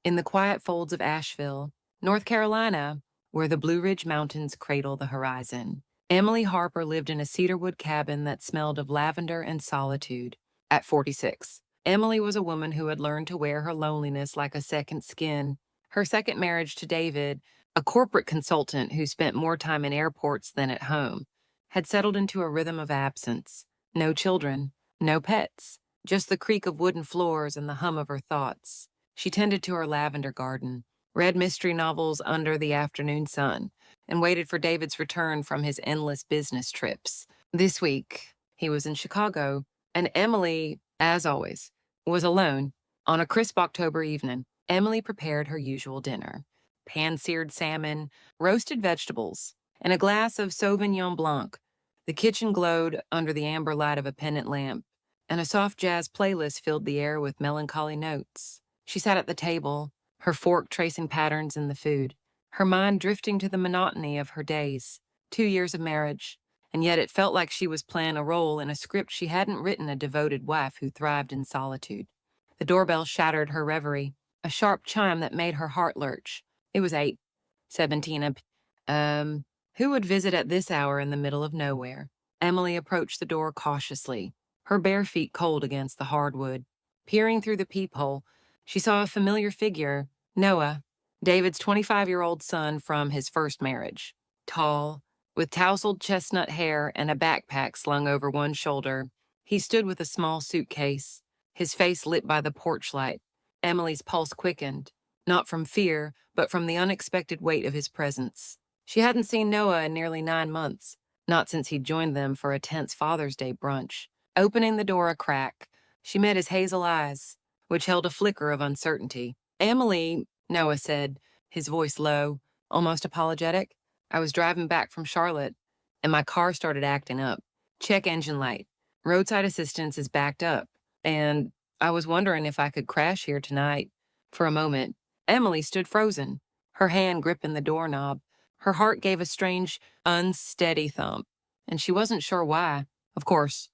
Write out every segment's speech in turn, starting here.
in the quiet folds of Asheville, North Carolina, where the Blue Ridge Mountains cradle the horizon. Emily Harper lived in a cedarwood cabin that smelled of lavender and solitude. At 46, Emily was a woman who had learned to wear her loneliness like a second skin. Her second marriage to David, a corporate consultant who spent more time in airports than at home, had settled into a rhythm of absence. No children, no pets, just the creak of wooden floors and the hum of her thoughts. She tended to her lavender garden, read mystery novels under the afternoon sun, and waited for David's return from his endless business trips. This week, he was in Chicago, and Emily, as always, was alone. On a crisp October evening, Emily prepared her usual dinner: pan-seared salmon, roasted vegetables, and a glass of Sauvignon Blanc. The kitchen glowed under the amber light of a pendant lamp, and a soft jazz playlist filled the air with melancholy notes. She sat at the table, her fork tracing patterns in the food, her mind drifting to the monotony of her days. 2 years of marriage, and yet it felt like she was playing a role in a script she hadn't written, a devoted wife who thrived in solitude. The doorbell shattered her reverie, a sharp chime that made her heart lurch. It was 8:17. Who would visit at this hour in the middle of nowhere? Emily approached the door cautiously, her bare feet cold against the hardwood. Peering through the peephole, she saw a familiar figure: Noah, David's 25-year-old son from his first marriage. Tall, with tousled chestnut hair and a backpack slung over one shoulder, he stood with a small suitcase, his face lit by the porch light. Emily's pulse quickened, not from fear, but from the unexpected weight of his presence. She hadn't seen Noah in nearly 9 months, not since he'd joined them for a tense Father's Day brunch. Opening the door a crack, she met his hazel eyes, which held a flicker of uncertainty. "Emily," Noah said, his voice low, almost apologetic. "I was driving back from Charlotte, and my car started acting up. Check engine light. Roadside assistance is backed up, and I was wondering if I could crash here tonight." For a moment, Emily stood frozen, her hand gripping the doorknob. Her heart gave a strange, unsteady thump, and she wasn't sure why. "Of course.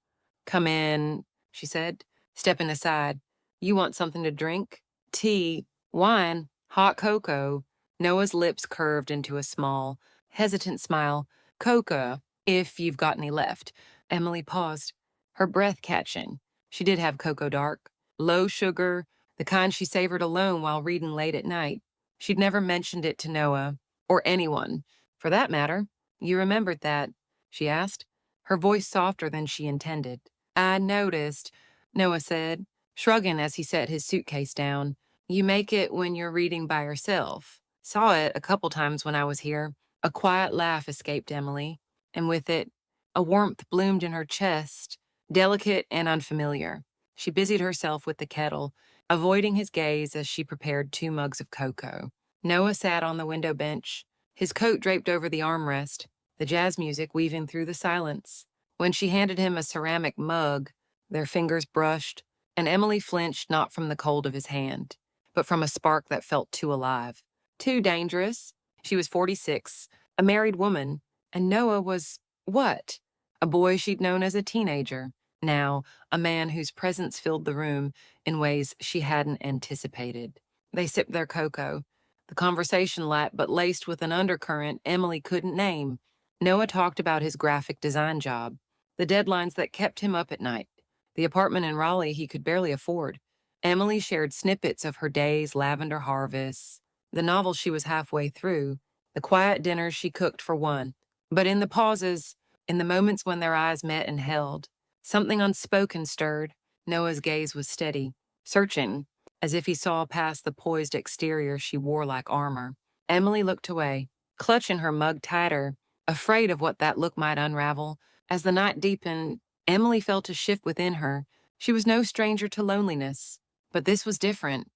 Come in," she said, stepping aside. "You want something to drink? Tea, wine, hot cocoa?" Noah's lips curved into a small, hesitant smile. "Cocoa, if you've got any left." Emily paused, her breath catching. She did have cocoa dark, low sugar, the kind she savored alone while reading late at night. She'd never mentioned it to Noah, or anyone, for that matter. "You remembered that?" she asked, her voice softer than she intended. "I noticed," Noah said, shrugging as he set his suitcase down. "You make it when you're reading by yourself. Saw it a couple times when I was here." A quiet laugh escaped Emily, and with it, a warmth bloomed in her chest, delicate and unfamiliar. She busied herself with the kettle, avoiding his gaze as she prepared 2 mugs of cocoa. Noah sat on the window bench, his coat draped over the armrest, the jazz music weaving through the silence. When she handed him a ceramic mug, their fingers brushed, and Emily flinched not from the cold of his hand, but from a spark that felt too alive, too dangerous. She was 46, a married woman, and Noah was what? A boy she'd known as a teenager. Now, a man whose presence filled the room in ways she hadn't anticipated. They sipped their cocoa, the conversation light but laced with an undercurrent Emily couldn't name. Noah talked about his graphic design job, the deadlines that kept him up at night, the apartment in Raleigh he could barely afford. Emily shared snippets of her day's lavender harvests, the novel she was halfway through, the quiet dinners she cooked for one. But in the pauses, in the moments when their eyes met and held, something unspoken stirred. Noah's gaze was steady, searching, as if he saw past the poised exterior she wore like armor. Emily looked away, clutching her mug tighter, afraid of what that look might unravel. As the night deepened, Emily felt a shift within her. She was no stranger to loneliness, but this was different,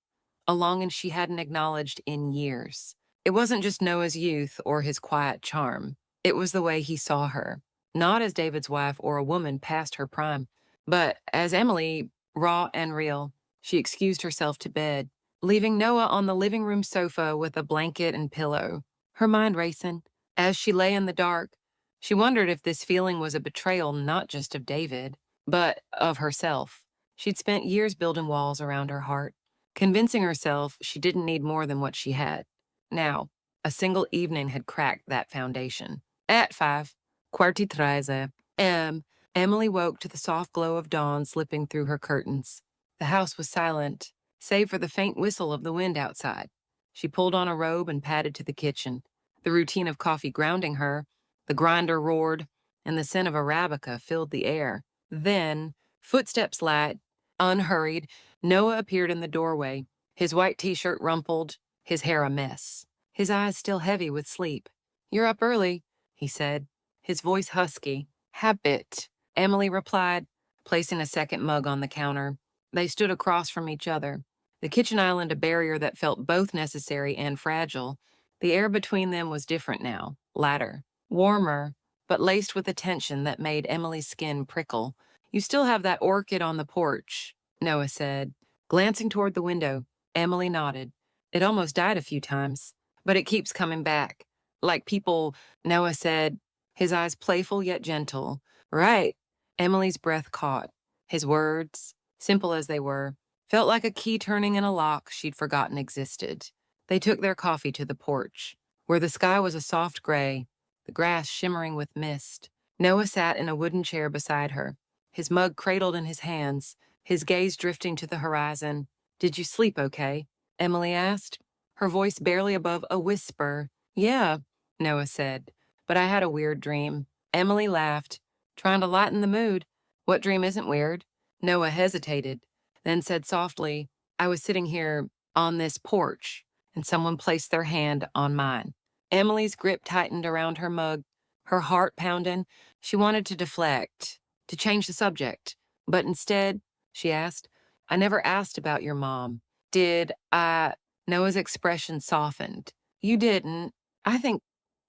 a longing she hadn't acknowledged in years. It wasn't just Noah's youth or his quiet charm. It was the way he saw her, not as David's wife or a woman past her prime, but as Emily, raw and real. She excused herself to bed, leaving Noah on the living room sofa with a blanket and pillow, her mind racing. As she lay in the dark, she wondered if this feeling was a betrayal not just of David, but of herself. She'd spent years building walls around her heart, convincing herself she didn't need more than what she had. Now, a single evening had cracked that foundation. At 5:43 a.m., Emily woke to the soft glow of dawn slipping through her curtains. The house was silent, save for the faint whistle of the wind outside. She pulled on a robe and padded to the kitchen. The routine of coffee grounding her, the grinder roared, and the scent of Arabica filled the air. Then, footsteps light, unhurried, Noah appeared in the doorway, his white t-shirt rumpled, his hair a mess, his eyes still heavy with sleep. "You're up early," he said, his voice husky. "Habit," Emily replied, placing a second mug on the counter. They stood across from each other, the kitchen island a barrier that felt both necessary and fragile. The air between them was different now, lighter, warmer, but laced with a tension that made Emily's skin prickle. "You still have that orchid on the porch," Noah said. Glancing toward the window, Emily nodded. "It almost died a few times, but it keeps coming back. Like people," Noah said, his eyes playful yet gentle. "Right." Emily's breath caught. His words, simple as they were, felt like a key turning in a lock she'd forgotten existed. They took their coffee to the porch, where the sky was a soft gray, the grass shimmering with mist. Noah sat in a wooden chair beside her, his mug cradled in his hands, his gaze drifting to the horizon. "Did you sleep okay?" Emily asked, her voice barely above a whisper. "Yeah," Noah said, "but I had a weird dream." Emily laughed, trying to lighten the mood. "What dream isn't weird?" Noah hesitated, then said softly, "I was sitting here on this porch, and someone placed their hand on mine." Emily's grip tightened around her mug, her heart pounding. She wanted to deflect, to change the subject, but instead, she asked, "I never asked about your mom. Did I?" Noah's expression softened. "You didn't. I think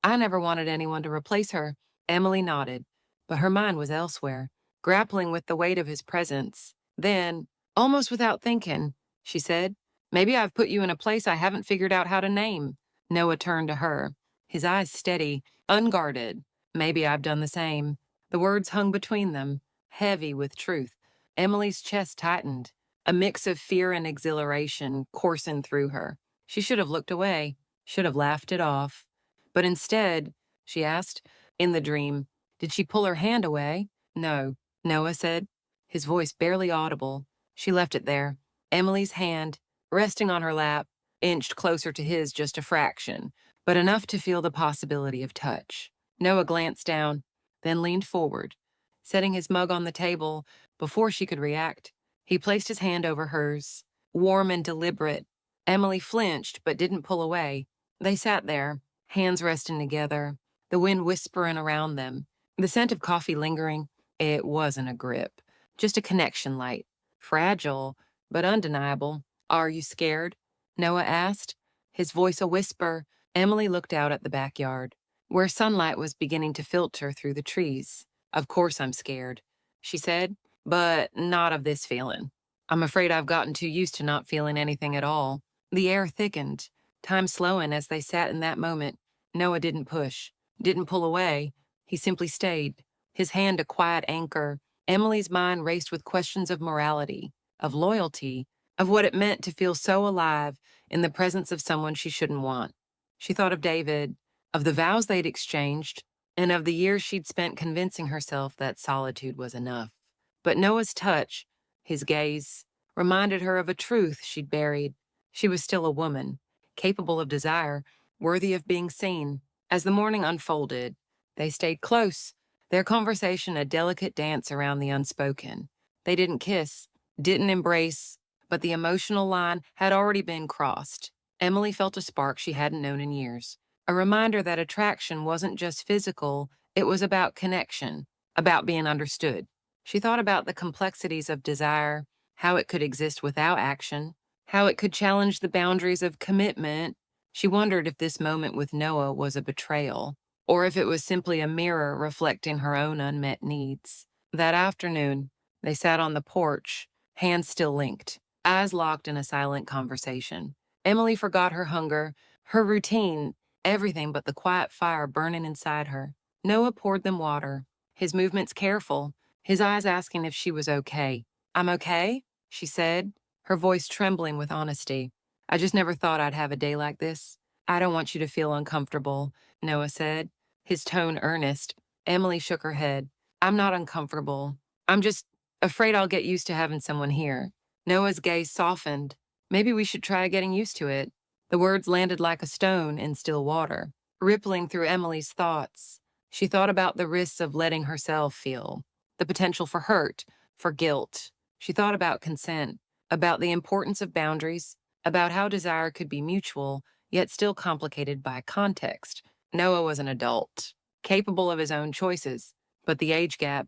I never wanted anyone to replace her." Emily nodded, but her mind was elsewhere, grappling with the weight of his presence. Then, almost without thinking, she said, "Maybe I've put you in a place I haven't figured out how to name." Noah turned to her, his eyes steady, unguarded. "Maybe I've done the same." The words hung between them, heavy with truth. Emily's chest tightened, a mix of fear and exhilaration coursing through her. She should have looked away, should have laughed it off. But instead, she asked, in the dream, "Did she pull her hand away?" "No," Noah said, his voice barely audible. "She left it there." Emily's hand, resting on her lap, inched closer to his just a fraction, but enough to feel the possibility of touch. Noah glanced down, then leaned forward, setting his mug on the table. Before she could react, he placed his hand over hers, warm and deliberate. Emily flinched but didn't pull away. They sat there, hands resting together, the wind whispering around them, the scent of coffee lingering. It wasn't a grip, just a connection light, fragile but undeniable. "Are you scared?" Noah asked, his voice a whisper. Emily looked out at the backyard, where sunlight was beginning to filter through the trees. "Of course I'm scared," she said, "but not of this feeling. I'm afraid I've gotten too used to not feeling anything at all." The air thickened, time slowing as they sat in that moment. Noah didn't push, didn't pull away. He simply stayed, his hand a quiet anchor. Emily's mind raced with questions of morality, of loyalty, of what it meant to feel so alive in the presence of someone she shouldn't want. She thought of David, of the vows they'd exchanged, and of the years she'd spent convincing herself that solitude was enough. But Noah's touch, his gaze, reminded her of a truth she'd buried. She was still a woman, capable of desire, worthy of being seen. As the morning unfolded, they stayed close, their conversation a delicate dance around the unspoken. They didn't kiss, didn't embrace, but the emotional line had already been crossed. Emily felt a spark she hadn't known in years, a reminder that attraction wasn't just physical, it was about connection, about being understood. She thought about the complexities of desire, how it could exist without action, how it could challenge the boundaries of commitment. She wondered if this moment with Noah was a betrayal, or if it was simply a mirror reflecting her own unmet needs. That afternoon, they sat on the porch, hands still linked, eyes locked in a silent conversation. Emily forgot her hunger, her routine, everything but the quiet fire burning inside her. Noah poured them water, his movements careful, his eyes asking if she was okay. "I'm okay," she said, her voice trembling with honesty. I just never thought I'd have a day like this. I don't want you to feel uncomfortable, Noah said, his tone earnest. Emily shook her head. I'm not uncomfortable. I'm just afraid I'll get used to having someone here. Noah's gaze softened. Maybe we should try getting used to it. The words landed like a stone in still water, rippling through Emily's thoughts. She thought about the risks of letting herself feel, the potential for hurt, for guilt. She thought about consent, about the importance of boundaries, about how desire could be mutual, yet still complicated by context. Noah was an adult, capable of his own choices, but the age gap,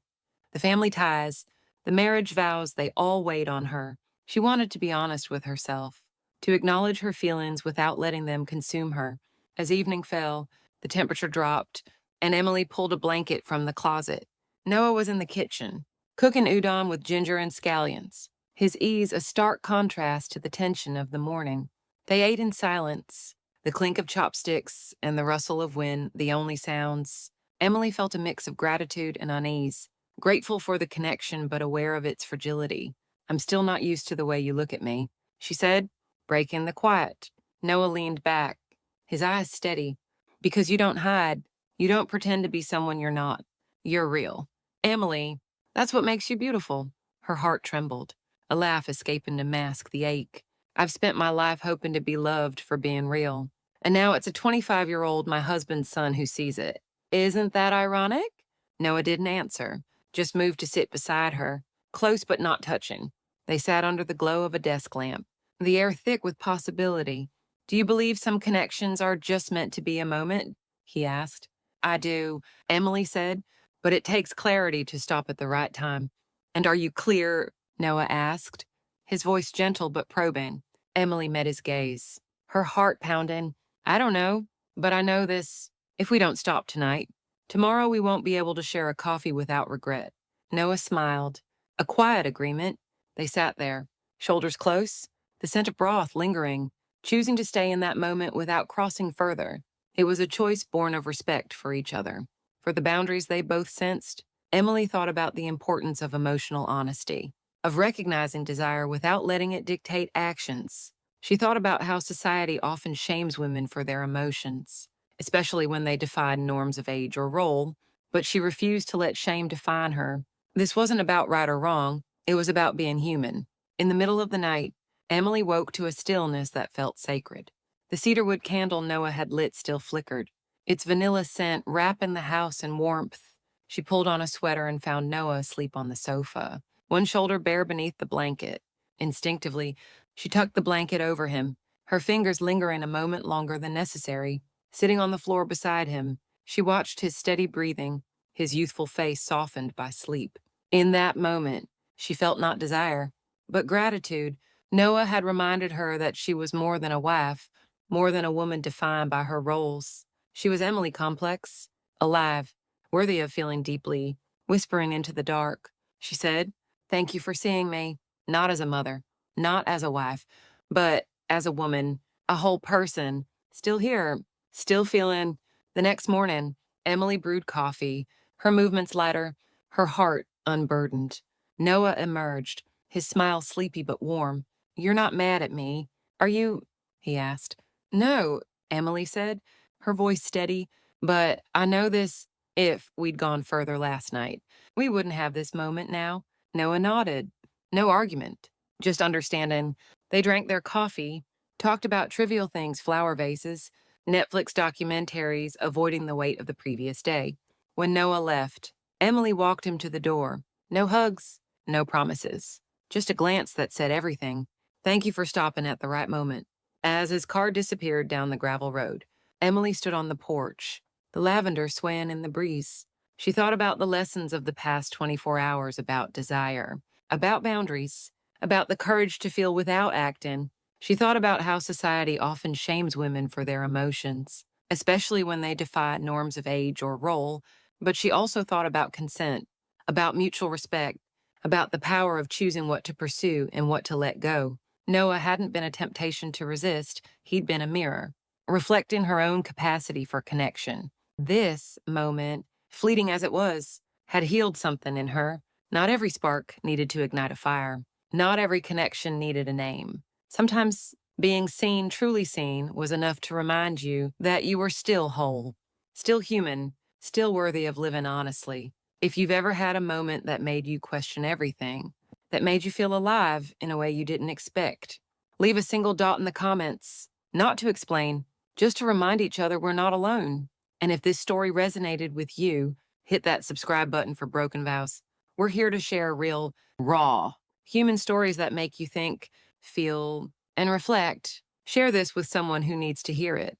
the family ties, the marriage vows, they all weighed on her. She wanted to be honest with herself, to acknowledge her feelings without letting them consume her. As evening fell, the temperature dropped, and Emily pulled a blanket from the closet. Noah was in the kitchen, cooking udon with ginger and scallions, his ease a stark contrast to the tension of the morning. They ate in silence, the clink of chopsticks and the rustle of wind the only sounds. Emily felt a mix of gratitude and unease, grateful for the connection but aware of its fragility. I'm still not used to the way you look at me, she said, breaking the quiet. Noah leaned back, his eyes steady. Because you don't hide, you don't pretend to be someone you're not. You're real. Emily, that's what makes you beautiful. Her heart trembled, a laugh escaping to mask the ache. I've spent my life hoping to be loved for being real. And now it's a 25-year-old, my husband's son, who sees it. Isn't that ironic? Noah didn't answer, just moved to sit beside her, close but not touching. They sat under the glow of a desk lamp, the air thick with possibility. Do you believe some connections are just meant to be a moment? He asked. I do, Emily said, but it takes clarity to stop at the right time. And are you clear? Noah asked, his voice gentle but probing. Emily met his gaze, her heart pounding. I don't know, but I know this. If we don't stop tonight, tomorrow we won't be able to share a coffee without regret. Noah smiled. A quiet agreement. They sat there, shoulders close, the scent of broth lingering, choosing to stay in that moment without crossing further. It was a choice born of respect for each other. For the boundaries they both sensed, Emily thought about the importance of emotional honesty, of recognizing desire without letting it dictate actions. She thought about how society often shames women for their emotions, especially when they defied norms of age or role, but she refused to let shame define her. This wasn't about right or wrong, it was about being human. In the middle of the night, Emily woke to a stillness that felt sacred. The cedarwood candle Noah had lit still flickered, its vanilla scent wrapping the house in warmth. She pulled on a sweater and found Noah asleep on the sofa, one shoulder bare beneath the blanket. Instinctively, she tucked the blanket over him, her fingers lingering a moment longer than necessary. Sitting on the floor beside him, she watched his steady breathing, his youthful face softened by sleep. In that moment, she felt not desire, but gratitude. Noah had reminded her that she was more than a wife, more than a woman defined by her roles. She was Emily complex, alive, worthy of feeling deeply. Whispering into the dark, she said, "Thank you for seeing me, not as a mother, not as a wife, but as a woman, a whole person, still here, still feeling." The next morning, Emily brewed coffee, her movements lighter, her heart unburdened. Noah emerged, his smile sleepy but warm. "You're not mad at me, are you?" he asked. "No," Emily said, her voice steady, "but I know this. If we'd gone further last night, we wouldn't have this moment now." Noah nodded. No argument, just understanding. They drank their coffee, talked about trivial things, flower vases, Netflix documentaries, avoiding the weight of the previous day. When Noah left, Emily walked him to the door. No hugs, no promises, just a glance that said everything. "Thank you for stopping at the right moment." As his car disappeared down the gravel road, Emily stood on the porch, the lavender swaying in the breeze. She thought about the lessons of the past 24 hours about desire, about boundaries, about the courage to feel without acting. She thought about how society often shames women for their emotions, especially when they defy norms of age or role, but she also thought about consent, about mutual respect, about the power of choosing what to pursue and what to let go. Noah hadn't been a temptation to resist, he'd been a mirror, reflecting her own capacity for connection. This moment, fleeting as it was, had healed something in her. Not every spark needed to ignite a fire. Not every connection needed a name. Sometimes being seen, truly seen, was enough to remind you that you were still whole, still human, still worthy of living honestly. If you've ever had a moment that made you question everything, that made you feel alive in a way you didn't expect, leave a single dot in the comments, not to explain, just to remind each other we're not alone. And if this story resonated with you, hit that subscribe button for Broken Vows. We're here to share real, raw, human stories that make you think, feel, and reflect. Share this with someone who needs to hear it.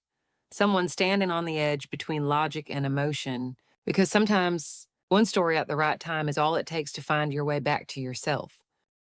Someone standing on the edge between logic and emotion. Because sometimes one story at the right time is all it takes to find your way back to yourself.